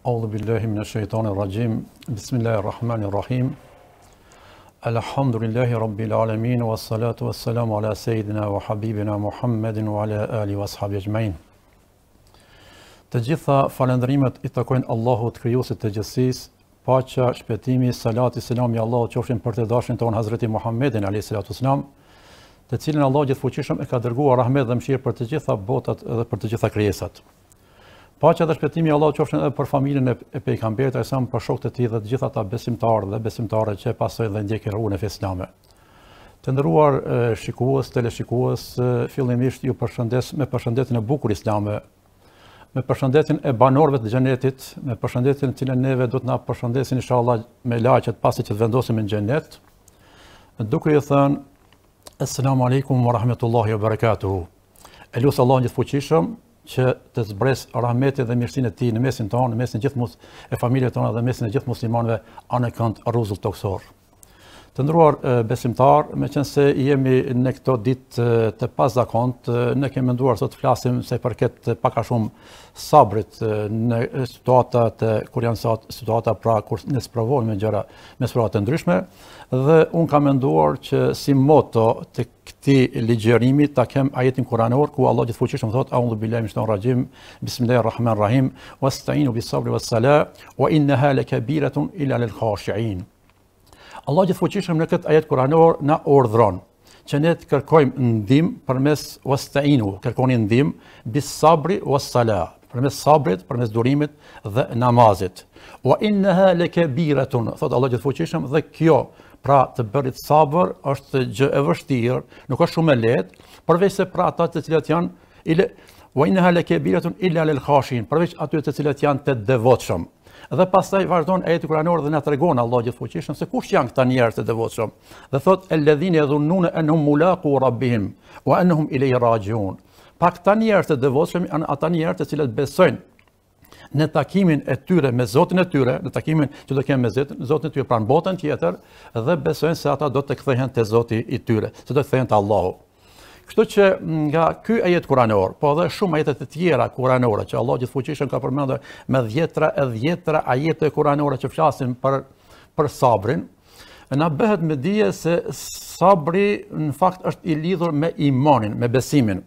أعوذ بالله من الشيطان الرجيم بسم الله الرحمن الرحيم الحمد لله رب العالمين والصلاة والسلام على سيدنا وحبيبنا محمد وعلى آله وأصحابه أجمعين. Të gjitha falëndrimet i takojnë Allahut krijuesit të gjithësisë, paqja, shpëtimi, salati, selami Allahut qofshin për të dashurin ton Hazreti Muhammedin alayhi salatu wasalam, të cilin Allah gjithfuqishëm e ka dërguar rahmet dhe mëshirë për të gjitha botat dhe për të gjitha krijesat. Paqja dhe shpëtimi Allahut qofshin edhe për familjen e pejgamberit e sa për shokët e tij dhe të gjithë ata besimtarë dhe besimtare që pasojnë dhe ndjekin rrugën e fesë islame. Të nderuar shikues, teleshikues, fillimisht ju përshëndes me përshëndetjen e bukur islame, me përshëndetjen e banorëve të xhenetit, me përshëndetjen e cilën neve do të na përshëndesin inshallah me laqet pasi që të vendosim në xhenet, duke i thënë Assalamu alaikum wa rahmatullahi wa barakatuhu. Elusi Allahun gjithfuqishëm që të zbres rahmetin dhe mirësinë e tij në mesin tonë, në mesin gjithë e familjeve tona dhe në mesin e gjithë muslimanëve anë kënd rruzull toksor. Të nderuar besimtar, meqense jemi në këto ditë të pazakont, ne kemi menduar sot të flasim se përket pak a shumë sabrit në situatat kur janë situata pra kur ne sprovojmë me gjëra me situata të ndryshme, dhe unë kam menduar që si moto të këtij ligjërimi ta kem ajetin kuranor ku Allah gjithfuqishëm thotë A'udhu billahi minash shaitanir rajim Bismillahir rahmanir rahim wasta'inu bis-sabri was-salah wa innaha lakabiratun illa lil-khashi'in. Allah gjithfuqishëm në këtë ajet kuranor na urdhron që ne të kërkojmë ndihmë përmes wasta'inu, kërkoni ndihmë bis-sabri was-salah, përmes sabrit, përmes durimit dhe namazit. Wa innaha lakabiratun, thotë Allah gjithfuqishëm, dhe kjo pra të bërit sabër është gjë e vështirë, nuk është shumë e lehtë, përveç se pra ata të cilët janë wa innaha lakabiratun illa lil-khashin, përveç atyre të cilët janë të devotshëm. Dhe pastaj vazhdon ajeti kuranor dhe na tregon Allah gjithfuqishëm se kush janë këta njerëz të devotshëm. Dhe thot alladhina yadhunnuna annahum mulaqu rabbihim wa annahum ilayhi raji'un. Pa këta njerëz të devotshëm janë ata njerëz të cilët besojnë në takimin e tyre me Zotin e tyre, në takimin që do kemë me Zotin e tyre pranë botën tjetër, dhe besojnë se ata do të kthehen te Zoti i tyre, se do të kthehen te Allahu. Kështu që nga ky ajet kuranor, po edhe shumë ajete të tjera kuranore që Allah gjithfuqishëm ka përmendur me dhjetra ajete kuranore që flasin për sabrin, na bëhet me dije se sabri në fakt është i lidhur me imanin, me besimin.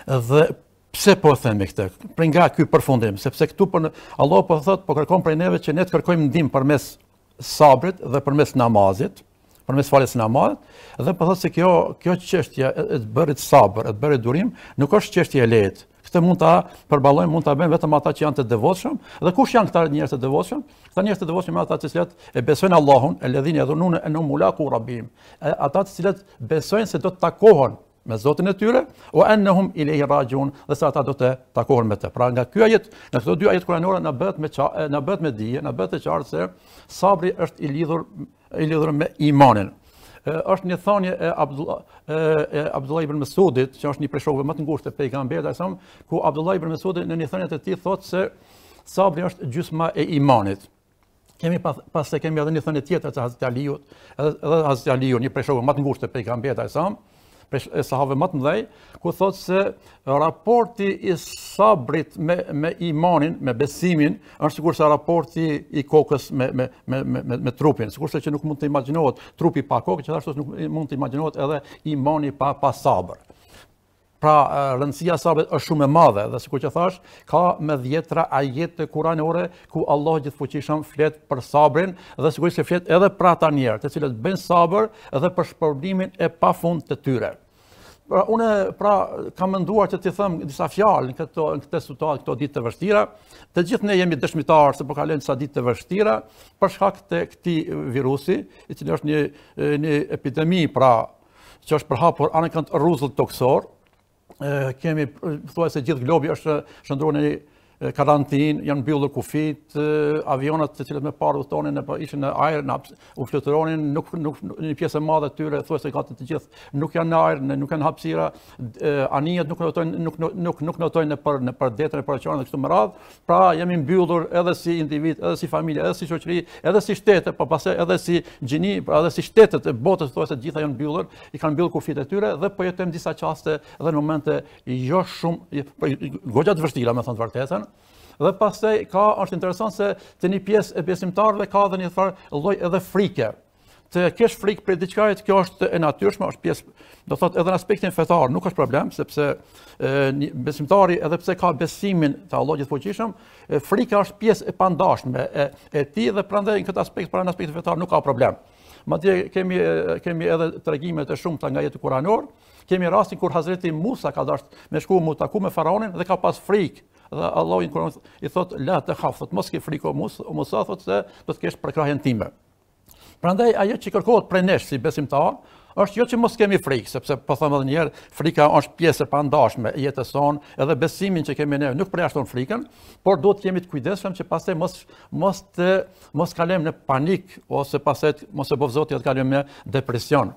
Dhe pse po themi këtë? Për nga ky përfundim, sepse këtu Allah po thotë, po kërkon prej neve që ne të kërkojmë ndihmë përmes sabrit dhe përmes namazit, përmes faljes namazit, dhe po thotë se kjo çështje e të bërit sabër, e të bërit durim, nuk është çështje e lehtë. Këtë mund ta përballojmë, mund ta bëjmë vetëm ata që janë të devotshëm. Dhe kush janë këta njerëz të devotshëm? Këta njerëz të devotshëm janë ata të cilët e besojnë Allahun, alladhina yadhunnuna annahum mulaqu rabbihim. Ata të cilët besojnë se do të takohen me Zotin e tyre, wa annahum ilayhi raji'un, dhe se ata do të takohen me të. Pra nga ky ajet, në këto dy ajet kuranore na bëhet me dije, na bëhet të qartë se sabri është i lidhur me imanin. Është një thënie e Abdullah ibn Mesudit, që është një prej shokëve më të ngushtë të pejgamberit, ku Abdullah ibn Mesudi në një thënie të tij thotë se sabri është gjysma e imanit. Pastaj kemi edhe një thënie tjetër të Hazreti Aliut, edhe Hazreti Aliu, një prej shokëve më të ngushtë të pejgamberit, e sahabëve më të mëdhej, ku thotë se raporti i sabrit me imanin, me besimin, është sikur se raporti i kokës me trupin, sikur se që nuk mund të imagjinohet trupi pa kokë, gjithashtu nuk mund të imagjinohet edhe imani pa sabër. Pra rëndësia e sabrit është shumë e madhe, dhe sikur që thash, ka me dhjetra ajete kuranore ku Allah gjithfuqishëm flet për sabrin, dhe sigurisht se flet edhe për ata njerëz të cilët bëjnë sabër dhe për shpërblimin e pafund të tyre. Pra unë kam menduar që t'i them disa fjalë në këtë situatë, këto ditë të vështira. Të gjithë ne jemi dëshmitarë se po kalojmë disa ditë të vështira për shkak të këtij virusi, i cili është një epidemi, pra që është përhapur anë kënd rruzull toksor. Kemi thuajse gjithë globi është shndruar në karantinë, janë mbyllur kufit, avionat të cilët më parë udhtonin ishin në ajër, u fluturonin, nuk një pjesë e madhe tyre thuajse gati të gjithë nuk janë në ajër, nuk kanë hapësira, anijet nuk notojnë nëpër detrën e paraqitarëve kështu me radhë. Pra jemi mbyllur edhe si individ, edhe si familje, edhe si shoqëri, edhe si shtete, po pastaj edhe si gjini, pra edhe si shtetet e botës thuajse të gjitha janë mbyllur, i kanë mbyllur kufit e tyre dhe po jetojmë disa çaste edhe në momente jo shumë goxha të vështira, me thënë të vërtetën. Dhe pastaj është interesant se të një pjesë e besimtarëve ka dhe një lloj edhe frike. Të kesh frikë për diçkaje, kjo është e natyrshme, është pjesë, do thotë edhe në aspektin fetar, nuk është problem, sepse besimtari edhe pse ka besimin te Allahu Gjithfuqishëm, frika është pjesë e pandashme e tij dhe prandaj në këtë aspekt, para në aspektin fetar nuk ka problem. Madje kemi edhe tregimet e shumta nga jeta kuranore, kemi rastin kur Hazreti Musa ka dashur me shku mu taku me faraonin dhe ka pas frikë. Dhe Allahu në Kur'an i thot la takhaf, thot mos ke frikë o Musa, thot se do të kesh përkrahjen time. Prandaj ajo që kërkohet prej nesh si besimtar është jo që mos kemi frikë, sepse po them edhe një herë, frika është pjesë e pandashme e jetës sonë, edhe besimin që kemi ne nuk përjashton frikën, por duhet të jemi të kujdesshëm që pastaj mos kalojmë në panik ose pastaj mos e bëj Zoti të kalojmë në depresion.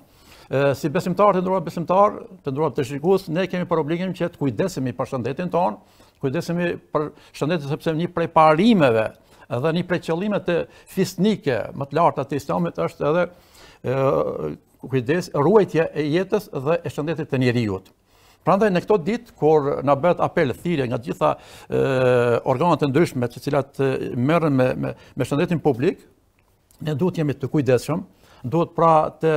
Si besimtar, të nderuar të shikues, ne kemi për obligim që të kujdesemi për shëndetin tonë, kujdesemi për shëndetin sepse një prej parimeve edhe një prej qëllimet të fisnike më të larta të Islamit është edhe ruajtja e jetës dhe e shëndetit të njerëzit. Prandaj në këto ditë kur na bëhet apel thirrje nga të gjitha organet e ndryshme të cilat merren me shëndetin publik, ne duhet jemi të kujdesshëm, duhet pra të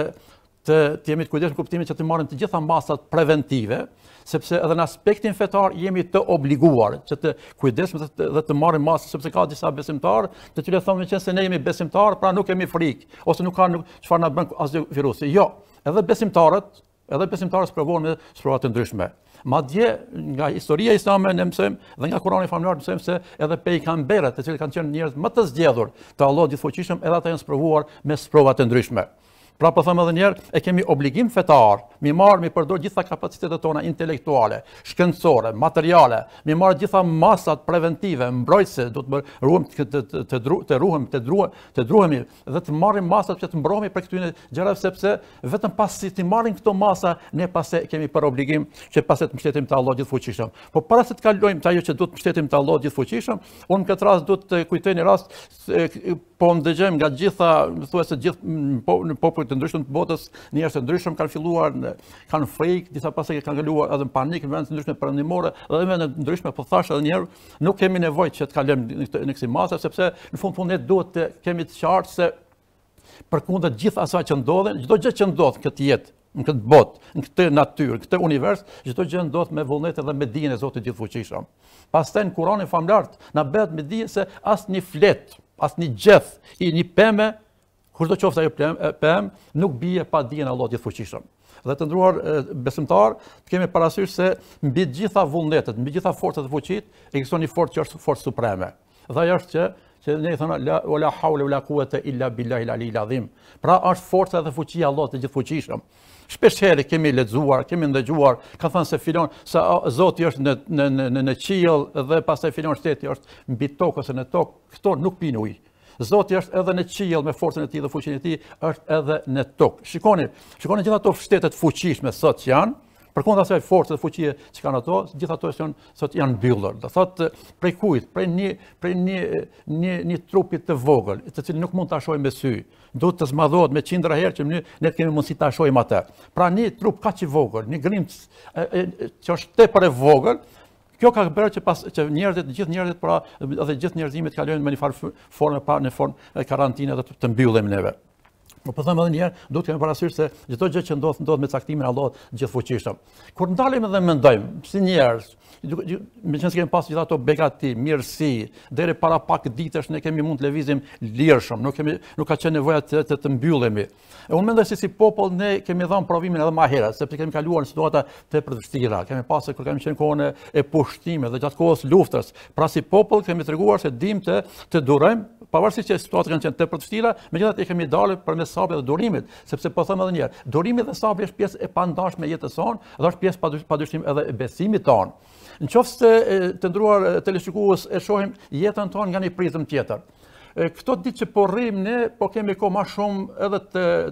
jemi të kujdesshëm kuptimin që të marrim të gjitha masat preventive, sepse edhe në aspektin fetar jemi të obliguar që të kujdesemi dhe të marrim masë, sepse ka disa besimtarë të cilët thonë që se ne jemi besimtarë, pra nuk kemi frikë, ose nuk ka çfarë na bën asgjë virusi. Jo, edhe besimtarët provohen me sprova të ndryshme. Madje nga historia islame ne mësojmë dhe nga Kurani famullar mësojmë se edhe pejgamberët, të cilët kanë qenë njerëz më të zgjedhur të Allahut Gjithfuqishëm, edhe ata janë sprovuar me sprova të ndryshme. Pra po them edhe një herë, e kemi obligim fetar, mi përdor gjitha kapacitetet tona intelektuale, shkencore, materiale, mi marr gjitha masat preventive, mbrojtëse, do të ruhemi dhe të marrim masat që të mbrohemi për këtyre gjërave, sepse vetëm pasi të marrim këto masa, ne pastaj kemi për obligim që pastaj të mbështetim te Allahu Gjithfuqishëm. Po para se të kalojmë te ajo që duhet të mbështetim te Allahu Gjithfuqishëm, unë në këtë rast duhet të kujtoj një rast po ndëgjojmë nga gjitha, thuajse në popull të ndryshëm të botës, njerëz të ndryshëm kanë filluar, kanë frikë, disa pastaj kanë kaluar edhe në panikë në vende të ndryshme perëndimore, dhe në vende të ndryshme, po thash edhe një herë, nuk kemi nevojë që të kalojmë në kësi masa, sepse në fund ne duhet të kemi të qartë se përkundër gjithë asaj që ndodhen, çdo gjë që ndodh këtë jetë, në këtë botë, në këtë natyrë, në këtë univers, çdo gjë ndodh me vullnet dhe me dijen e Zotit Gjithfuqishëm. Pastaj në Kur'anin famullar na bëhet me dije se asnjë flet, asnjë gjeth, një pemë, kurdo qoftë ajo pemë, nuk bie pa dijen e Allahut Gjithfuqishëm. Dhe të nderuar besimtar, të kemi parasysh se mbi të gjitha vullnetet, mbi të gjitha forcat e fuqit, ekziston një forcë që është forcë supreme. Dhe ajo është që ne i thonë la hawla wala quwata illa billahi al-aliyyil azim. Pra është forca dhe fuqia e Allahut të Gjithfuqishëm. Shpesh herë kemi lexuar, kemi ndëgjuar, ka thënë se filon se Zoti është në qiell dhe pastaj filon shteti është mbi tokë ose në tokë. Këto nuk pinë ujë. Zoti është edhe në qiell me forcën e tij dhe fuqinë e tij, është edhe në tokë. Shikoni gjithë ato shtete të fuqishme sot që janë, përkundër asaj force dhe fuqie që kanë ato, gjithë ato sot janë mbyllur. Do thotë prej kujt, prej një trupi të vogël, të cilin nuk mund ta shohim me sy. Duhet të zmadhohet me qindra herë që ne kemi mundësi ta shohim atë. Pra një trup kaq i vogël, një grimc që është tepër e vogël, kjo ka bërë që gjithë njerëzit pra edhe gjithë njerëzimit kalojnë me një formë pa në formë karantine dhe të mbyllemi neve. Po them edhe një herë, duhet të kemi parasysh se çdo gjë që ndodh me caktimin e Allahut Gjithfuqishëm. Kur ndalemi dhe mendojmë si njerëz, meqenëse kemi pas gjithë ato begati, mirësi, deri para pak ditësh ne kemi mund të lëvizim lirshëm, nuk ka qenë nevoja të mbyllemi. Unë mendoj se si popull ne kemi dhënë provimin edhe më herët, sepse kemi kaluar në situata tepër të vështira. Kemi pasur kur kemi qenë kohën e pushtimit dhe gjatë kohës luftës. Pra si popull kemi treguar se dimë të durojmë, pavarësisht që situata kanë qenë tepër të vështira, megjithatë kemi dalë përmes sabrit dhe durimit, sepse po them edhe një herë, durimi dhe sabri është pjesë e pandashme e jetës sonë dhe është pjesë padyshim edhe e besimit tonë. Nëse të nderuar televizionistë e shohim jetën tonë nga një prizëm tjetër. Këto ditë që po rrim ne, po kemi kohë më shumë edhe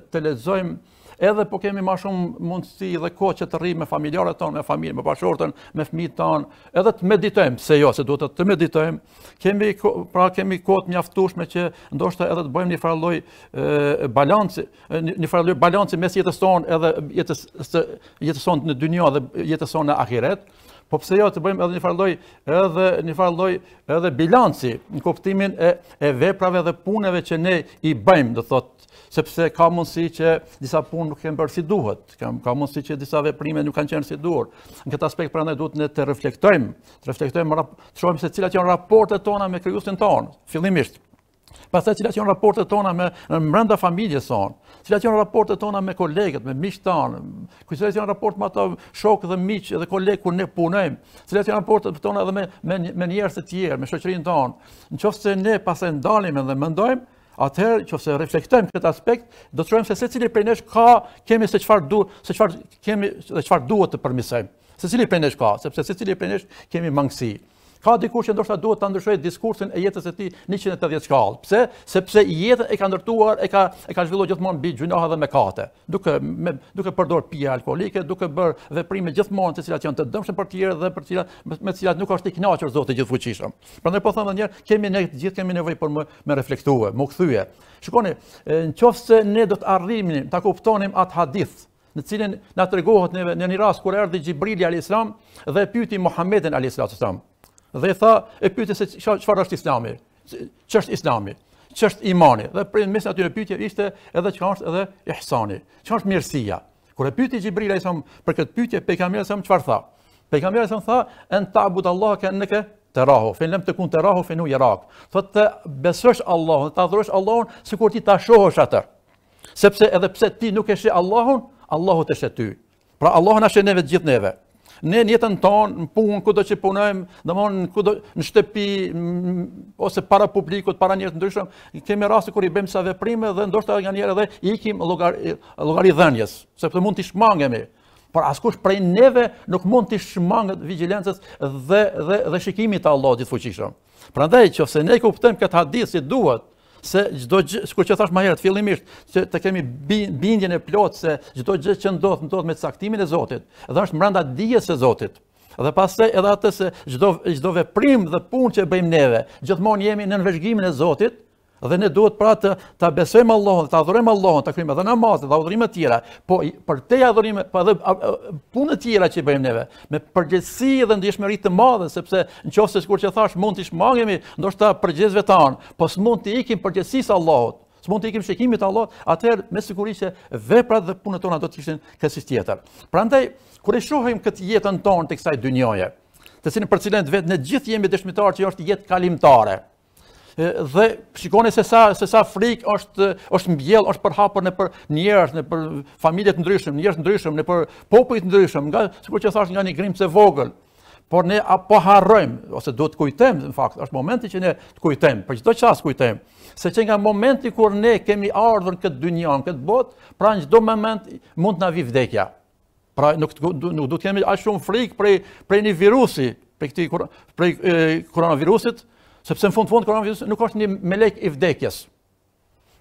të lexojmë, edhe po kemi më shumë mundësi dhe kohë që të rrim me familjarët tonë, me familjen, me bashkëshortën, me fëmijët tonë, edhe të meditojmë, se duhet të meditojmë. Kemi kohë të mjaftueshme që ndoshta edhe të bëjmë një farë lloj balanci mes jetës tonë edhe jetës sonë në dynjë dhe jetës sonë në ahiret. Po pse jo të bëjmë edhe një farë lloj edhe bilanci në kuptimin e veprave dhe punëve që ne i bëjmë, do thotë, sepse ka mundësi që disa punë nuk kanë bërë si duhet, ka mundësi që disa veprime nuk kanë qenë si duhet. Në këtë aspekt prandaj duhet ne të reflektojmë, të shohim se cilat janë raportet tona me krijuesin tonë, fillimisht. Pastaj cilat janë raportet tona me brenda familjes sonë, cilat janë raportet tona me kolegët, me miqtë tanë, cilat janë raportet me ato shokë dhe miq dhe kolegë kur ne punojmë, cilat janë raportet tona edhe me njerëz të tjerë, me shoqërinë tonë. Nëse ne pastaj ndalim dhe mendojmë, atëherë nëse reflektojmë këtë aspekt, do të shohim se secili prej nesh kemi se çfarë duhet të përmirësojmë. Secili prej nesh ka, sepse secili prej nesh kemi mangësi. Ka dikush që ndoshta duhet ta ndryshojë diskursin e jetës së tij 180 shkallë. Pse? Sepse jetën e ka ndërtuar, e ka zhvilluar gjithmonë mbi gjunahe dhe mëkate, duke përdorur pije alkoolike, duke bërë veprime gjithmonë të cilat janë të dëmshme për të tjerë dhe për me të cilat nuk është i kënaqur Zoti i Gjithfuqishëm. Prandaj po them edhe një herë, ne të gjithë kemi nevojë për me reflektue, me u kthye. Shikoni, nëse ne do të arrijmë ta kuptonim atë hadith në cilin na tregohet në një rast kur erdhi Xhibrili alayhis salam dhe pyeti Muhamedit alayhis salam. Dhe e pyeti se çfarë është Islami, ç'është Islami, ç'është imani. Dhe për mes atyre pyetje ishte edhe çka është edhe ihsani, çka është mirësia. Kur e pyeti Xhibrili alayhis salam për këtë pyetje, pejgamberi sa çfarë tha? Pejgamberi sa tha en ta'budallaha ka'annaka tarahu, fa in lam takun tarahu fa innahu yarak. Thotë besosh Allahun, ta adhurosh Allahun sikur ti ta shohësh atë. Sepse edhe pse ti nuk e sheh Allahun, Allahu të sheh ty. Pra Allahu na sheh neve të gjithë neve. Ne në jetën tonë, në punë, kudo që punojmë, domthonë në shtëpi ose para publikut, para njerëz të ndryshëm, kemi raste kur i bëjmë sa veprime dhe ndoshta nganjëherë edhe ikim llogaridhënies, sepse mund të shmangemi. Por askush prej neve nuk mund të shmangët vigjilencës dhe shikimit të Allahut të Fuqishëm. Prandaj nëse ne kuptojmë këtë hadith si duhet, se çdo gjë, sikur që thash më herët fillimisht, që të kemi bindjen e plotë se çdo gjë që ndodh me caktimin e Zotit, dhe është brenda dijes së Zotit. Dhe pastaj edhe atë se çdo veprim dhe punë që bëjmë neve, gjithmonë jemi në nënvezhgimin e Zotit, dhe ne duhet pra ta besojmë Allahun, ta adhurojmë Allahun, ta kryejmë edhe namazet, dhe adhurime të tjera. Po për te adhurime, po edhe punë të tjera që bëjmë neve, me përgjegjësi dhe ndjeshmëri të madhe, sepse nëse sikur që thash mund të shmangemi ndoshta përgjegjësve tan, po s'mund të ikim përgjegjësisë Allahut, s'mund të ikim shikimit të Allahut, atëherë me siguri që veprat dhe punët tona do të ishin kësaj tjetër. Prandaj kur e shohim këtë jetën tonë të kësaj dynjoje, të cilën për cilën vetë ne gjithë jemi dëshmitar që është jetë kalimtare. Dhe shikoni se sa frikë është mbjell, është përhapur nëpër njerëz, nëpër familje të ndryshëm, njerëz të ndryshëm, nëpër popull të ndryshëm, sikur që thash nga një grimcë e vogël. Por ne apo harrojmë ose duhet të kujtojmë, në fakt, është momenti që ne të kujtojmë, për çdo çast kujtojmë, se që nga momenti kur ne kemi ardhur në këtë dynjë, në këtë botë, pra në çdo moment mund të na vi vdekja. Pra nuk do të kemi aq shumë frikë prej një virusi, prej koronavirusit. Sepse në fund koronavirusi nuk është një melek i vdekjes.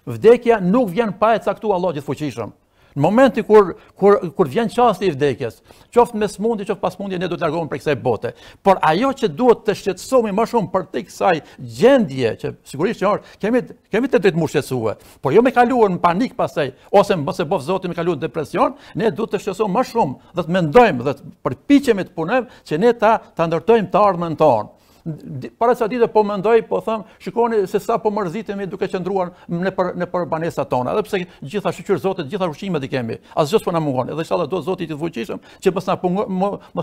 Vdekja nuk vjen pa e caktuar Allahu Gjithfuqishëm. Në momenti kur vjen çasti i vdekjes, qoftë me smundje, qoftë pa smundje, ne do të largohemi prej kësaj bote. Por ajo që duhet të shqetësohemi më shumë për te kësaj gjendje, që sigurisht që kemi të drejtë më shqetësue, por jo me kaluar në panik pastaj, ose mos e bëf Zoti me kaluar në depresion, ne duhet të shqetësohemi më shumë dhe të mendojmë dhe të përpiqemi të punojmë që ne ta ndërtojmë të ardhmen tonë. Para sa ditë po mendoj, po them, shikoni se sa po mërzitemi duke qëndruar nëpër banesat tona. Edhe pse gjitha shoqëri Zotit, gjitha ushqimet i kemi. Asgjë s'po na mungon. Edhe inshallah do Zoti i Fuqishëm që mos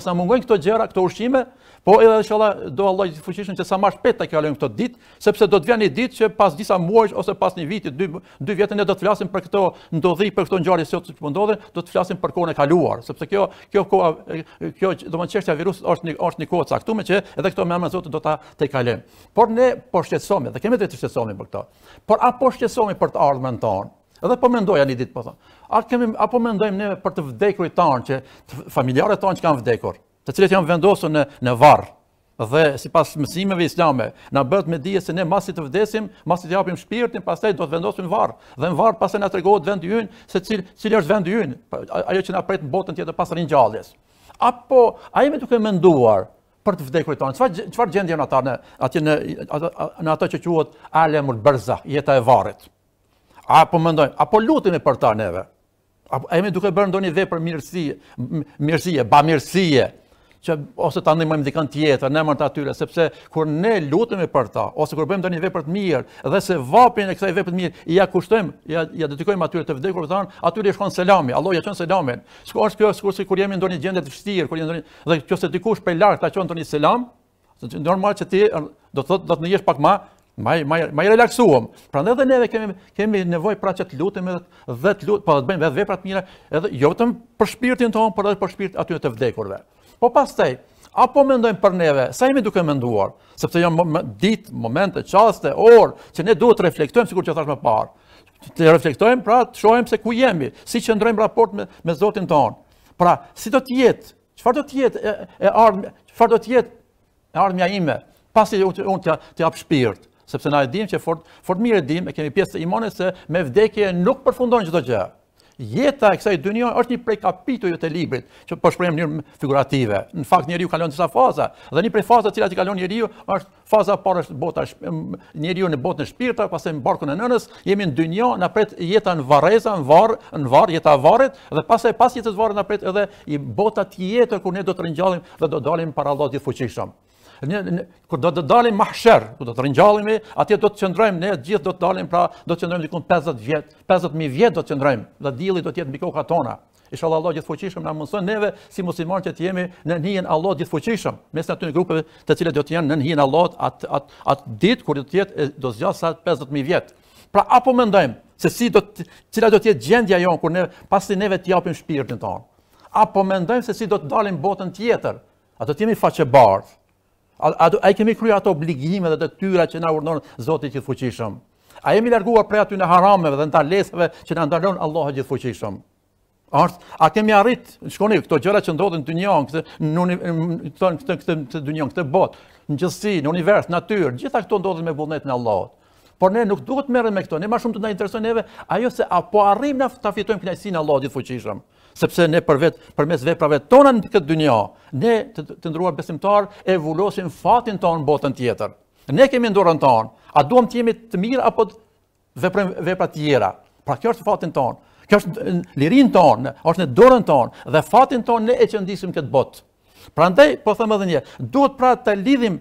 na mungojnë këto gjëra, këto ushqime, po edhe inshallah do Allah i Fuqishëm që sa më shpejt ta kalojmë këto ditë, sepse do të vjen një ditë që pas disa muajsh ose pas një viti, dy vjetë ne do të flasim për këto ndodhi, për këto ngjarje që po ndodhen, do të flasim për kohën e kaluar, sepse kjo domethënë çështja e virusit është një kohë caktuar që edhe këto me emrin e Zotit do ta kalojmë. Por ne po shqetësohemi, dhe kemi drejtë të shqetësohemi për këto. Por apo shqetësohemi për të ardhmen tonë? Edhe po mendoja një ditë po them. Apo mendojmë ne për të vdekurit tanë, që familjarët tanë që kanë vdekur, të cilët janë vendosur në varr. Dhe sipas mësimeve islame, na bëhet me dije se ne masi të vdesim, masi të japim shpirtin, pastaj do të vendosim në varr. Dhe në varr pastaj na tregohet vendi ynë, se cili është vendi ynë, ajo që na pret në botën tjetër pas ringjalljes. Apo a jemi duke menduar për të vdekurit tonë? Çfarë gjendje janë ata në ato që quhet alemul barzakh, jeta e varrit? Apo mendojmë, apo lutemi për ta neve? Apo jemi duke bërë ndonjë vepër mirësie, bamirësie, ose ta ndihmojmë dikën tjetër në emër të atyre, sepse kur ne lutemi për ta, ose kur bëjmë ndonjë vepër të mirë, dhe se vaprin e kësaj vepre të mirë ja kushtojmë, ja dedikojmë atyre të vdekur, atyre shkon selami, Allah ja çon selamin. Është kjo sikurse kur jemi në ndonjë gjendje të vështirë, kur jemi dhe nëse dikush prej lart ta çon ndonjë selam, normal që ti do të thotë do të ndihesh pak më i relaksuar. Prandaj edhe neve kemi nevojë pra që të lutemi dhe të bëjmë vetë vepra të mira, edhe jo vetëm për shpirtin tonë, por edhe për shpirtin atyre të vdekurve. Po pastaj, apo mendojmë për neve, sa jemi duke menduar, sepse janë ditë, momente, çaste, orë që ne duhet të reflektojmë sikur që thash më parë. Të reflektojmë, pra të shohim se ku jemi, si qëndrojmë raport me Zotin tonë. Pra, si do të jetë, çfarë do të jetë ardhmja ime, pasi unë të jap shpirt, sepse na e dim që fort mirë e dim, e kemi pjesë të imanit se me vdekje nuk përfundon çdo gjë. Jeta e kësaj dynjë është një prej kapitujve të librit, që po shprehem në mënyrë figurative. Në fakt njeriu kalon disa faza, dhe një prej fazave të cilat i kalon njeriu është faza e parë është bota njeriu në botën e shpirtit, pastaj në barkun e nënës, jemi në dynjë, na pret jeta në varreza, në varr, jeta e varrit, dhe pastaj pas jetës varrit na pret edhe i bota tjetër ku ne do të ringjallim dhe do dalim para Allahut gjithfuqishëm. Kur do të dalim mahsher, kur do të ringjallemi, atje do të qëndrojmë, ne gjithë do të dalim, pra do të qëndrojmë diku 50.000 vjet do të qëndrojmë, dhe dielli do të jetë mbi kokat tona. Inshallah Allah gjithfuqishëm na mundson neve si muslimanë që të jemi në hijen Allah gjithfuqishëm, mes atyre grupeve të cilat do të jenë në hijen Allah atë ditë kur do të jetë do zgjat sa 50.000 vjet. Pra apo mendojmë se cila do të jetë gjendja jonë kur ne pasi neve të japim shpirtin tonë. Apo mendojmë se si do të dalim botën tjetër, a do të jemi faqebardh. A kemi kryer ato obligime dhe detyra që na urdhëron Zoti i Gjithfuqishëm? A jemi larguar prej aty në harameve dhe në talesave që na ndalon Allahu i Gjithfuqishëm? A kemi arrit, shkoni këto gjëra që ndodhin në dynjën, këtë dynjën, këtë botë, në gjithësi, në univers, natyrë, gjitha këto ndodhin me vullnetin e Allahut. Por ne nuk duhet merrem me këto, ne më shumë të na intereson neve ajo se apo arrim ta fitojmë kënaqësinë e Allahut i Gjithfuqishëm. Sepse ne përmes veprave tona në këtë dynjë, ne të nderuar besimtar evoluosim fatin tonë në botën tjetër. Ne kemi në dorën tonë, a duam të jemi të mirë apo vepra të tjera. Pra kjo është fatin tonë, kjo është lirinë tonë, është në dorën tonë dhe fatin tonë ne e qëndisim këtë botë. Prandaj po them edhe një, duhet pra ta lidhim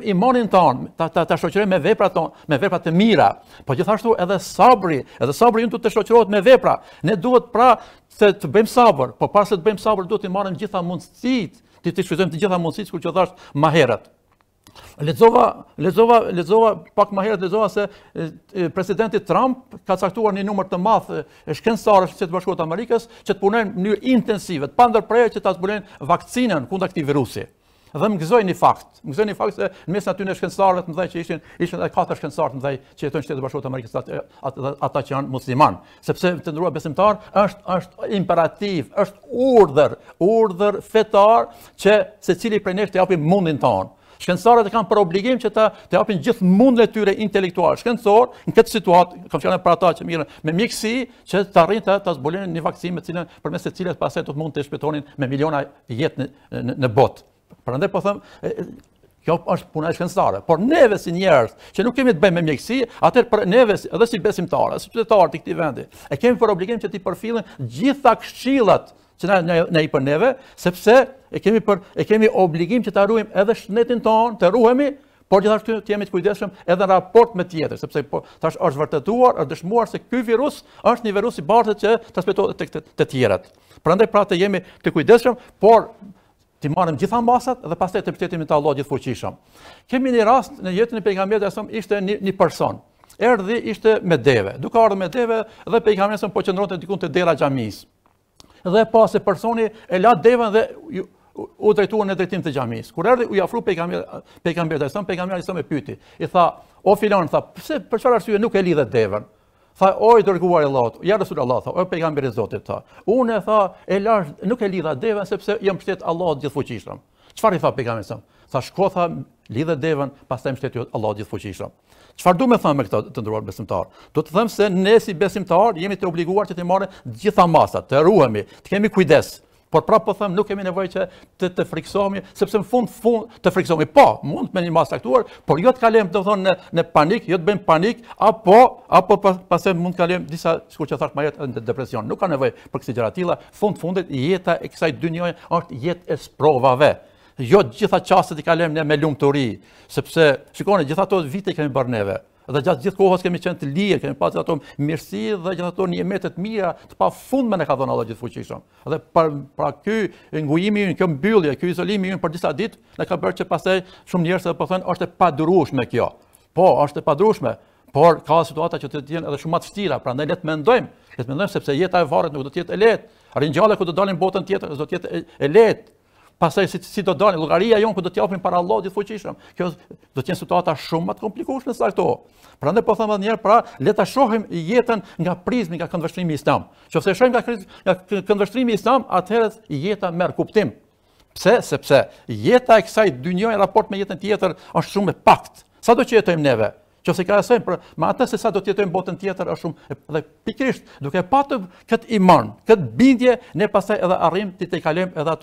imanin ton, ta shoqërojmë me veprat ton, me vepra të mira, po gjithashtu edhe sabri ynë duhet të shoqërohet me vepra. Ne duhet pra të bëjmë sabër, po pas se të bëjmë sabër duhet të marrim gjitha mundësitë, të shfrytëzojmë të gjitha mundësitë, sikur që thash më herët. Lexova pak më herët se presidenti Trump ka caktuar një numër të madh shkencëtarësh të Bashkuar të Amerikës që të punojnë në mënyrë intensive, të pandërprerje që ta zbulojnë vakcinën kundër këtij virusi. Dhe më gëzoi një fakt se në mes aty në shkencëtarëve të mëdhenj që ishin edhe 4 shkencëtarë të mëdhenj që jetojnë në Shtetet e Bashkuara të Amerikës, ata që janë musliman, sepse të nderuar besimtar është imperativ, është urdhër fetar që secili prej nesh të japim mundin tonë. Shkencëtarët kanë për obligim që të japin gjithë mundën e tyre intelektuale shkencor në këtë situatë, kam thënë për ata që mirën me mjekësi që të arrijnë të zbulojnë një vaksinë përmes të cilës pastaj do të mund të shpëtonin me miliona jetë në botë. Prandaj po them, kjo është puna e shkencëtarëve, por neve si njerëz që nuk kemi të bëjmë me mjekësi, atëherë për neve edhe si besimtarë, si qytetarë të këtij vendi, e kemi për obligim që të përfillim gjitha këshillat që na i për neve, sepse e kemi obligim që të ruajmë edhe shëndetin tonë, të ruhemi, por gjithashtu të jemi të kujdesshëm edhe në raport me tjetër, sepse tash është vërtetuar, është dëshmuar se ky virus është një virus i bardhët që transmetohet tek të tjerët. Prandaj pra të jemi të kujdesshëm, por të marrim gjitha masat dhe pastaj të mbështetemi te Allahu gjithfuqishëm. Kemi një rast në jetën e pejgamberit sa ishte një person. Erdhi ishte me deve. Duke ardhur me deve dhe pejgamberi po qëndronte diku te dera xhamisë. Dhe pas se personi e la devën dhe u drejtuan në drejtim të xhamisë. Kur erdhi u afru pejgamberit sa me pyeti. I tha, o filan, tha, pse për çfarë arsye nuk e lidhet devën? Tha, oj dërguar i Allahut, ja Resulullah, tha, o pejgamberi i Zotit, tha. Unë tha, nuk e lidha devën sepse jam mbështet Allahut gjithfuqishëm. Çfarë i tha pejgamberi sa? Tha, shko, tha, lidhet devën, pastaj mbështet Allahut gjithfuqishëm. Çfarë do të them me këtë të nderuar besimtar? Do të them se ne si besimtar jemi të obliguar që të marrim gjitha masat, të ruhemi, të kemi kujdes. Por prapë po them, nuk kemi nevojë që të friksohemi, sepse në fund të friksohemi. Po, mund me një mas saktuar, por jo të kalojmë do thonë në panik, jo të bëjmë panik, apo pastaj mund të kalojmë disa, sikur që thash më herët, në depresion. Nuk ka nevojë për kësi gjëra të tilla. Fundit jeta e kësaj dynjoje është jetë e sprovave. Jo gjitha çastet I kalojmë ne me lumturi, sepse shikoni, gjitha ato vite kemi bërë neve. Dhe gjatë gjithë kohës kemi qenë të lirë, kemi pasur ato mirësi dhe gjithë ato njëmete të mira të pafundme ne ka dhënë Allah gjithfuqishëm. Dhe pra ky ngujimi ynë, kjo mbyllje, ky izolimi ynë për disa ditë ne ka bërë që pastaj shumë njerëz po thonë është e padurueshme kjo. Po, është e padurueshme, por ka situata që të jenë edhe shumë më të vështira, prandaj le të mendojmë sepse jeta e varrit nuk do të jetë e lehtë. Ringjalla ku do dalin botën tjetër do të jetë e lehtë. Pastaj si do dalin llogaria jon ku do t'japim para Allahut gjithfuqishëm. Kjo do të jenë situata shumë më të komplikueshme se ato. Prandaj po them edhe një herë, pra le ta shohim jetën nga prizmi, nga këndvështrimi islam. Nëse e shohim nga këndvështrimi islam, atëherë jeta merr kuptim. Pse? Sepse jeta e kësaj dynjoje në raport me jetën tjetër është shumë e paktë. Sa do që jetojmë neve? Nëse krahasojmë me atë se sa do të jetojmë botën tjetër është shumë dhe pikërisht duke patur këtë iman, këtë bindje, ne pastaj edhe arrim të kalojmë edhe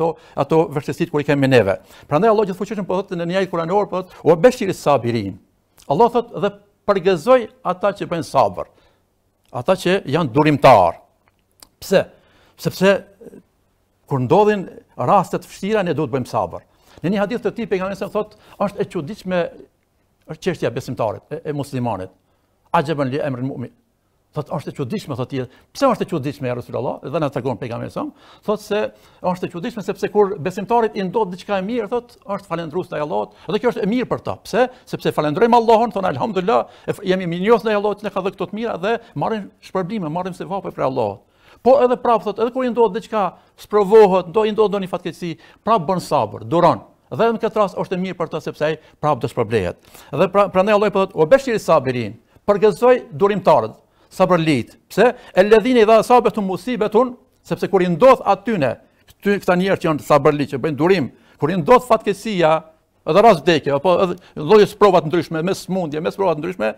ato vështirësitë kur I kemi neve. Prandaj Allah gjithfuqishëm po thotë në një ajet kuranor, po thotë: "Wa bashiri sabirin." Allah thotë dhe përgëzoj ata që bëjnë sabër, ata që janë durimtar. Pse? Sepse kur ndodhin raste të vështira ne duhet të bëjmë sabër. Në një hadith të tij pejgamberi thotë, është e çuditshme është çështja e besimtarit, e muslimanit. Ajaban li amril mu'min. Thotë është e çuditshme, thotë, pse është e çuditshme ja Rasulullah? Dhe na tregon pejgamberi sa, thotë se është e çuditshme sepse kur besimtarit I ndodh diçka e mirë, thotë, është falendrues ndaj Allahut, dhe kjo është e mirë për ta. Pse? Sepse falendrojmë Allahun, thonë alhamdulillah, jemi mirënjohës ndaj Allahut që na ka dhënë këto të mira dhe marrim shpërblime, marrim sevape për Allahut. Po edhe prapë thotë, edhe kur I ndodh diçka, sprovohet, I ndodh ndonjë fatkeqësi, prapë bën sabër, duron. Dhe në këtë rast është e mirë për të sepse ai prapë do shpërblehet. Dhe prandaj Allah po thotë: "O bashiri sabirin", përgëzoj durimtarët, sabërlit. Pse? Alladhina idha asabathum musibetun, sepse kur I ndodh atyne, këta njerëz që janë sabërlit, që bëjnë durim, kur I ndodh fatkeqësia, edhe rast vdekje, apo edhe lloje sprova të ndryshme, me smundje, me sprova të ndryshme,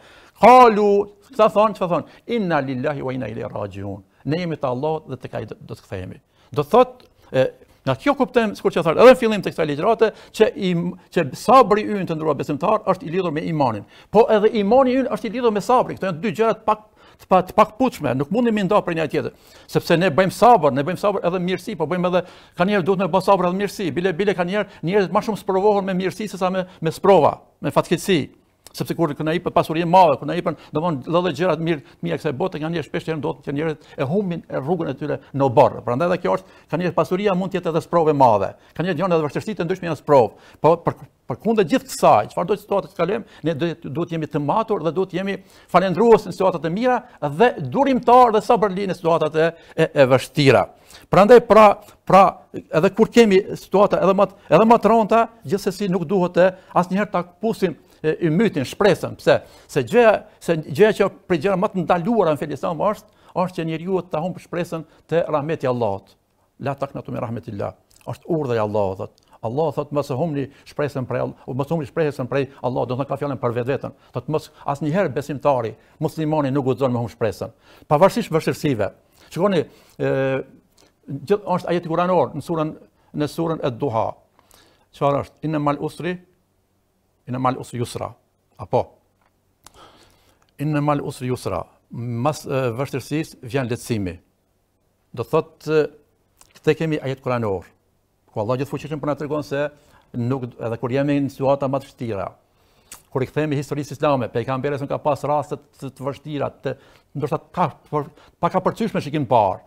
qalu, çfarë thonë? Inna lillahi wa inna ilaihi rajiun. Ne jemi te Allahu dhe tek ai do të kthehemi. Do thotë nga kjo kuptojmë, sikur që thash, edhe në fillim të kësaj ligjërate, që sabri ynë të ndruar besimtar është I lidhur me imanin. Po edhe imani ynë është I lidhur me sabrin. Këto janë dy gjëra të pakputshme, nuk mundemi mi nda për një tjetër. Sepse ne bëjmë sabër edhe mirësi, po bëjmë edhe ka njerëz duhet me bë sabër edhe mirësi. Bile ka njerëz më shumë sprovohen me mirësi sesa me sprova, me fatkeqësi. Sepse kur na jepet pasuri e madhe, kur na jepën domthon edhe gjëra të mira kësaj bote, kanë njerëz shpesh që ndodh që njerëzit e humbin rrugën e tyre në barr. Prandaj edhe kjo është, ka njerëz pasuria mund të jetë edhe sprovë e madhe. Ka njerëz janë edhe vështirësi të ndryshme janë sprovë. Po përkundër gjithë kësaj, çfarë do të situatë të kalojmë, ne duhet jemi të matur dhe duhet jemi falendrues në situatat e mira dhe durimtar dhe sabërli në situatat e vështira. Prandaj pra edhe kur kemi situata edhe më të rënda, gjithsesi nuk duhet të asnjëherë ta pusim I mytin, shpresën. Pse? Se gjëja që për gjëra më të ndaluara në fen islam është që njeriu ta humb shpresën te rahmeti Allahut. La taqnatu min rahmetillah. Është urdhri I Allahut, thotë. Allah thotë mos e humni shpresën prej Allahut, mos humni shpresën prej Allahut, do të thotë ka fjalën për vetveten. Thotë mos asnjëherë besimtari, muslimani nuk guxon me humb shpresën. Pavarësisht vështirësive. Shikoni, është ajeti kuranor në surën Ad-Duha. Çfarë është? Inna mal usri yusra. Apo. Inna mal usri yusra. Mas vështirësisë vjen lehtësimi. Do thotë këtë kemi ajet kuranor. Ku Allah gjithfuqishëm po na tregon se nuk edhe kur jemi në situata më të vështira. Kur I kthehemi historisë islame, pejgamberi ka pas raste të vështira, ndoshta pa ka përcyshme shikim parë.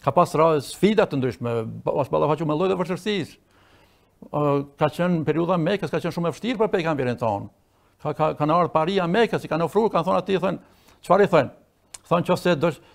Ka pas sfida të ndryshme, është ballafaqur me lloj të vështirësisë. Ka qenë periudha Mekës, ka qenë shumë e vështirë për pejgamberin ton. Kanë ardhur paria Mekës, I kanë ofruar, kanë thonë atij, thonë, çfarë I thonë? Thonë nëse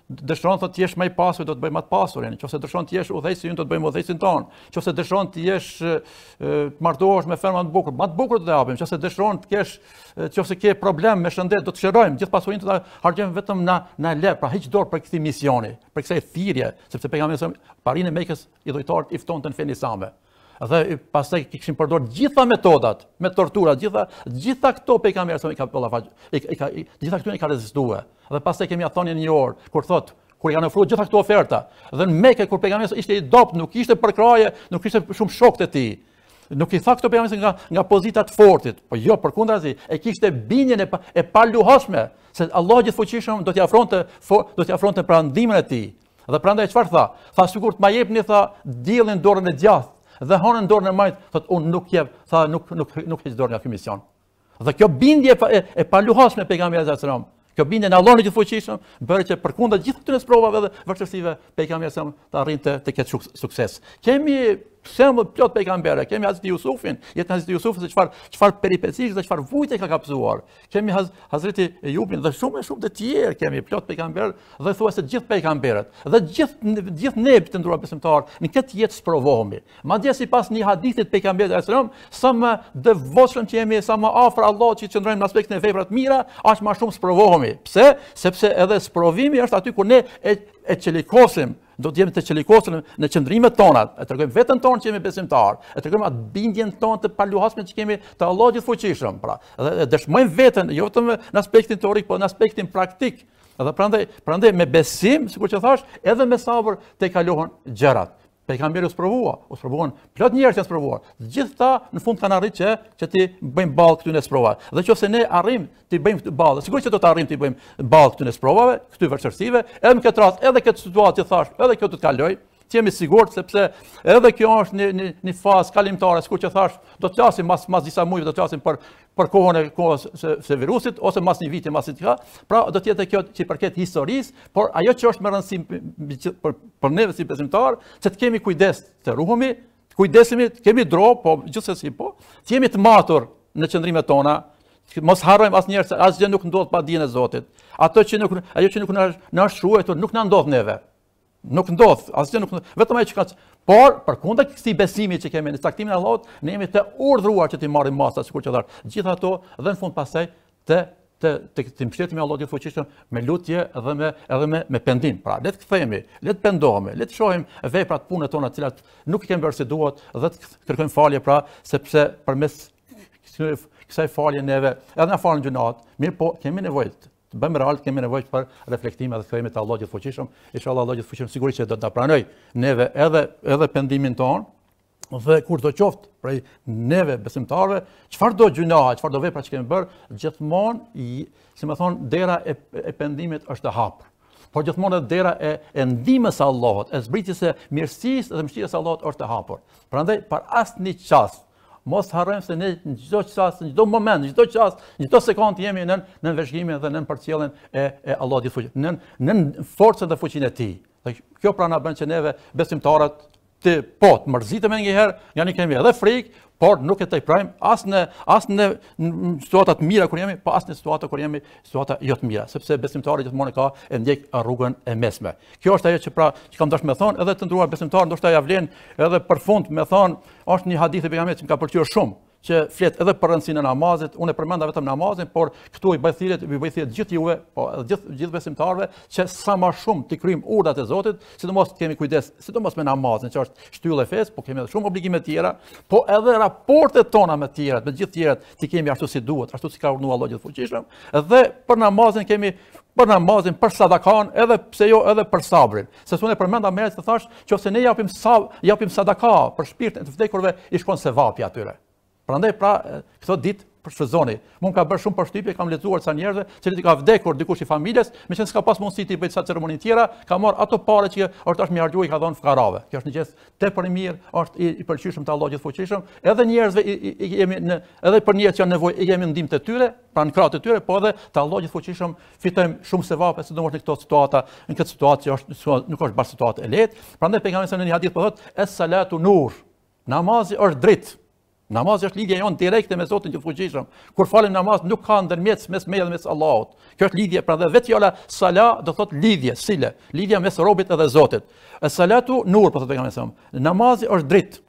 dëshiron të jesh më I pasur, do të bëjmë më të pasurin. Nëse dëshiron të jesh udhëheqësi ynë, do të bëjmë udhëheqësin ton. Nëse dëshiron të jesh të martohesh me femra të bukur, më të bukur do të japim. Nëse dëshiron të kesh, nëse ke problem me shëndet, do të shërojmë gjithë pasurinë të harxojmë vetëm na lë, pra hiq dorë për këtij misioni, për kësaj thirrje, sepse pejgamberi parinë e Mekës I dhujtarët I ftonte në fen isame. Dhe pastaj kishin përdorur gjitha metodat, me tortura, gjitha këto pejgamberi I ka ballafaq, gjitha këto I ka rezistuar. Dhe pastaj kemi thënë një orë kur kur janë ofruar gjitha këto oferta. Dhe në Mekë kur pejgamberi ishte i dopt, nuk ishte përkraje, nuk ishte shumë shokët e tij. Nuk i tha këto pejgamberi nga pozita të fortit, po jo përkundrazi, e kishte bindjen e paluhashme se Allahu Gjithfuqishëm do t'i afronte pra ndihmën e tij. Dhe prandaj çfarë tha? Tha sigurt ma jepni tha diellin dorën e djathtë dhe hanën dorën e majt, thot unë nuk jep, tha nuk heq dorën nga ky mision. Dhe kjo bindje e paluhashme pejgamberit sallallahu alajhi wasallam, kjo bindje në Allahun e Gjithfuqishëm bëri që përkundër gjithë këtyre provave dhe vështirësive pejgamberi sallallahu alajhi wasallam të arrinte të ketë sukses. Kemi shembull plot pejgambere, kemi Hazreti Jusufin, jetën e Hazreti Jusufit se çfarë peripecish dhe çfarë vujtje ka kapsuar. Kemi Hazreti Ejubin dhe shumë të tjerë, kemi plot pejgamberë dhe thuajse të gjithë pejgamberët dhe gjithë ne të ndruar besimtar në këtë jetë sprovohemi. Madje sipas një hadithit pejgamberit sallallahu alajhi wasallam, sa më devotshëm që jemi, sa më afër Allahut që qëndrojmë në aspektin e veprave të mira, aq më shumë sprovohemi. Pse? Sepse edhe sprovimi është aty kur ne e çelikosim. Do të jemi të qelikosur në qëndrimet tona, e tregojmë veten tonë që jemi besimtar, e tregojmë atë bindjen tonë të paluhashme që kemi te Allahu Gjithfuqishëm, pra, dhe dëshmojmë veten jo vetëm në aspektin teorik, por në aspektin praktik. Dhe prandaj me besim, sikur që thash, edhe me sabër te kalohen gjërat. Pejgamberi u sprovuan plot njerëz që sprovuar. Gjithë ta në fund kanë arritur që ti bëjmë ballë këtyre sprovave. Dhe nëse ne arrim të bëjmë ballë, sigurisht që do të arrim të bëjmë ballë këtyre sprovave, këtyre vështirësive, edhe në këtë rast, edhe këtë situatë që thash, edhe kjo do të kaloj. Të jemi sigurt sepse edhe kjo është një fazë kalimtare, sikur që thash, do të flasim mas disa muajve, do të flasim për kohës së virusit ose mas një viti, mas diçka. Pra do të jetë kjo që i përket historisë, por ajo që është më rëndësishme për neve si besimtar, se të kemi kujdes të ruhemi, kujdesemi, të kemi dro, po gjithsesi po, të jemi të matur në qëndrimet tona. Mos harrojmë asnjëherë se asgjë nuk ndodh pa dijen e Zotit. Ajo që nuk na është shruar nuk na ndodh neve. Nuk ndodh, asgjë nuk ndodh, vetëm ajo që ka. Por përkundër këtij besimi që kemi në caktimin e Allahut, ne jemi të urdhëruar që të marrim masa, sikur që thash. Gjithë ato dhe në fund pastaj të mbështetemi Allahut Gjithfuqishëm me lutje edhe me pendim. Pra, le të kthehemi, le të pendohemi, le të shohim veprat, punët tona të cilat nuk i kemi bërë si duhet dhe të kërkojmë falje, pra, sepse përmes kësaj falje neve edhe na falën gjunat, mirë po kemi nevojë të bëjmë real, kemi nevojë për reflektime dhe kthehemi te Allahu Gjithfuqishëm. Inshallah Allahu Gjithfuqishëm sigurisht që do ta pranoj neve edhe pendimin ton. Dhe kur do qoftë prej neve besimtarëve, çfarëdo gjuna, çfarëdo vepra që kemi bërë, gjithmonë, si më thon, dera e pendimit është e hapur. Por gjithmonë edhe dera e ndihmës së Allahut, e zbritjes së mirësisë dhe mëshirës së Allahut është e hapur. Prandaj për asnjë çast mos harrojmë se ne në çdo çast, në çdo moment, në çdo çast, në çdo sekond jemi në veshgimin dhe në përcjelljen e Allahut Gjithfuqishëm, në forcën dhe fuqinë e Tij. Dhe kjo pra na bën që neve besimtarët të mërzitemi njëherë, nga ne kemi edhe frikë, por nuk e tepërojmë as në situata të mira kur jemi, po as në situata kur jemi situata jo të mira, sepse besimtari gjithmonë ka e ndjek rrugën e mesme. Kjo është ajo që kam dashur me thonë, edhe të ndruar besimtar, ndoshta ja vlen edhe për fund me thonë, është një hadith e pejgamberit që më ka pëlqyer shumë, që flet edhe për rëndësinë e namazit. Unë e përmenda vetëm namazin, por këtu i bëj thirrje gjithë juve, po gjithë besimtarëve, që sa më shumë të kryejmë urdhat e Zotit, sidomos të kemi kujdes, sidomos me namazin, që është shtyllë e fesë, po kemi edhe shumë obligime të tjera, po edhe raportet tona me të tjerat, me gjithë tjerat, ti kemi ashtu si duhet, ashtu si ka urdhëruar Allahu Gjithfuqishëm. Dhe për namazin kemi për sadakan, edhe pse jo edhe për sabrin. Se unë e përmenda më herët të thash, nëse ne japim sadaka për shpirtin e të vdekurve, i shkon sevapi atyre. Prandaj këto ditë shfryzoni. Mund ka bërë shumë përshtypje, kam lexuar sa njerëzve, që ka vdekur dikush i familjes, meqenëse s'ka pas mundësi të bëjë sa ceremoni tjera, ka marrë ato parë që është më harxhuar i ka dhënë fukarave. Kjo është një gjë tepër e mirë, është i pëlqyeshëm te Allahu Gjithfuqishëm. Edhe njerëzve edhe për njerëz që janë nevojë, i jemi ndihmë të tyre, pra në krahët e tyre, po edhe te Allahu Gjithfuqishëm fitojmë shumë sevape, sidomos në këto situata, në këtë situatë që nuk është bashkë situatë e lehtë. Prandaj pejgamberi në një hadith po thotë: "Es-salatu nur." Namazi është dritë. Namazi është lidhja jonë direkte me Zotin Gjithfuqishëm. Kur falim namaz nuk ka ndërmjet mes meje dhe mes Allahut. Kjo është lidhje, pra dhe vetë fjala sala do thotë lidhje, sile, lidhja mes robit edhe Zotit. Es-salatu nur, po thotë pejgamberi. Namazi është dritë.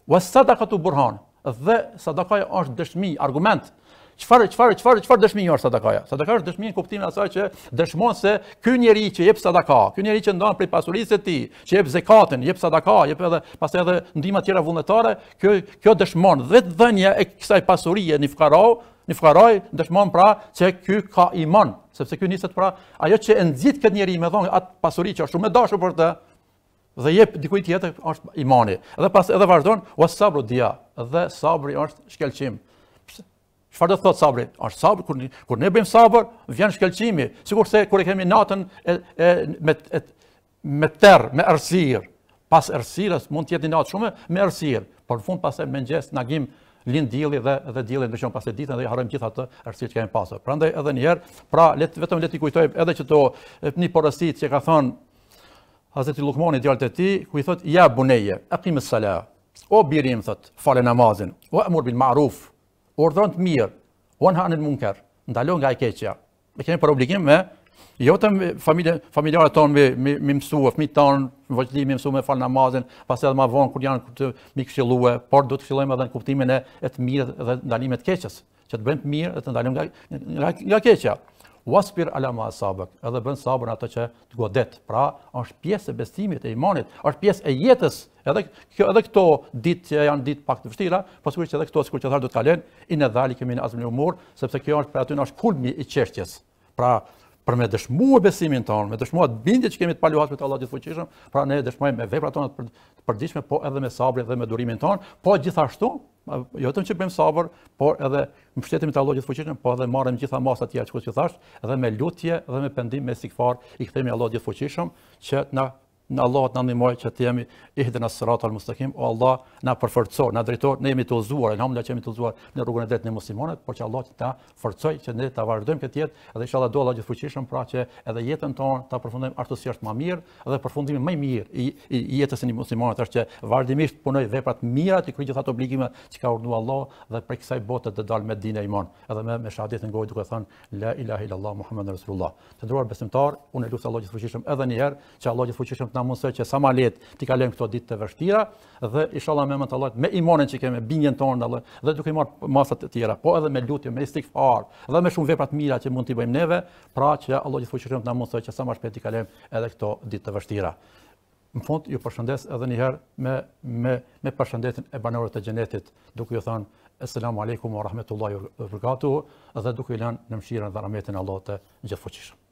Was-sadaqatu burhan. Dhe sadakaja është dëshmi, argument Çfarë dëshmi është sadakaja? Sadaka është dëshmi në kuptimin e asaj që dëshmon se ky njeri që jep sadaka, ky njeri që ndan prej pasurisë së tij, që jep zakatin, jep sadaka, jep edhe pastaj edhe ndihma tjera vullnetare, kjo dëshmon vetë dhënia e kësaj pasurie në fukaraj dëshmon pra që ky ka iman, sepse ky niset pra ajo që e nxit këtë njeri me dhënë atë pasuri që është shumë e dashur për të dhe jep dikujt tjetër është imani. Edhe vazhdon was-sabru dia, dhe sabri është shkelqim. Çfarë do thot sabri? Është sabri kur ne bëjmë sabër, vjen shkelqimi, sikurse kur e kemi natën me terr, me errësirë. Pas errësirës mund të jetë natë shumë me errësirë, por në fund pastaj mëngjes na gjim lind dielli dhe dielli ndryshon pastaj ditën dhe i harrojmë gjithë atë errësirë që kemi pasur. Prandaj edhe një herë, pra vetëm le t'i kujtojmë edhe që to një porositë që ka thënë Hazreti Lukmani djalët e tij, ku i thot ja buneje, aqimis sala. O birim thot, falë namazin, o amur bil ma'ruf, urdhron të mirë, o nha anil munkar, ndalo nga e keqja. Ne kemi për obligim me jo vetëm familjarët tonë me mësua, fëmijët tonë, vëllezërit me mësua me fal namazin, pastaj edhe më vonë kur janë të mi këshilluar, por do të këshillojmë edhe në kuptimin e të mirë dhe ndalimet të keqes, që të bëjmë të mirë dhe të ndalojmë nga keqja. Wasbir ala ma asabak, edhe bën sabër ato që të godet. Pra, është pjesë e besimit, e imanit, është pjesë e jetës. Edhe këto ditë që janë ditë pak të vështira, po sigurisht që edhe këto sikur që thash do të kalen, inë dhalike min azmil umur, sepse kjo është për aty është kulmi i çështjes. Pra, për me dëshmuar besimin tonë, me dëshmuar bindjen që kemi të paluajtur te Allahu i Fuqishëm, pra ne dëshmojmë me veprat tona të përditshme, po edhe me sabrin dhe me durimin tonë, po gjithashtu, jo vetëm që bëjmë sabër, por edhe mbështetemi te Allahu i Fuqishëm, po edhe marrim gjitha masat tjera që thash, edhe me lutje dhe me pendim me istighfar i kthemi Allahut i Fuqishëm që në Allah të na ndihmoj që të jemi ihdina siratal mustaqim, o Allah na përforcoj, na drejtoj, ne jemi të udhëzuar, elhamdulillah që jemi të udhëzuar në rrugën e drejtë në muslimanët, por që Allah ta forcoj që ne ta vazhdojmë këtë jetë dhe inshallah do Allah i fuqishëm pra që edhe jetën tonë ta përfundojmë ashtu si është më mirë dhe përfundimi më i mirë i jetës së muslimanit është që vazhdimisht punoj vepra të mira, të kryej gjithë ato obligime që ka urdhëruar Allah dhe prej kësaj bote të dalë me dinë e iman, edhe me shahadetin gojë duke thënë la ilaha illallah muhammedur rasulullah. Të nderuar besimtar, unë lutem Allahut i fuqishëm edhe një herë që Allahu i fuqishëm na mundsoj që sa ma lehtë t'i kalojmë këto ditë të vështira dhe inshallah me emrin e Allahut me imanin që kemi, bindjen tonë dhe duke marrë masat e tjera, po edhe me lutje, me istighfar dhe me shumë vepra të mira që mund t'i bëjmë neve, pra që Allahu i fuqishëm na mundsoj që sa më shpejt t'i kalojmë edhe këto ditë të vështira. Në fund ju përshëndes edhe një herë me përshëndetjen e banorëve të xhenetit, duke ju thënë Assalamu alaikum wa rahmatullahi wa barakatuh, dhe duke i lënë në mëshirën dhe rahmetin e Allahut të Gjithëfuqishëm.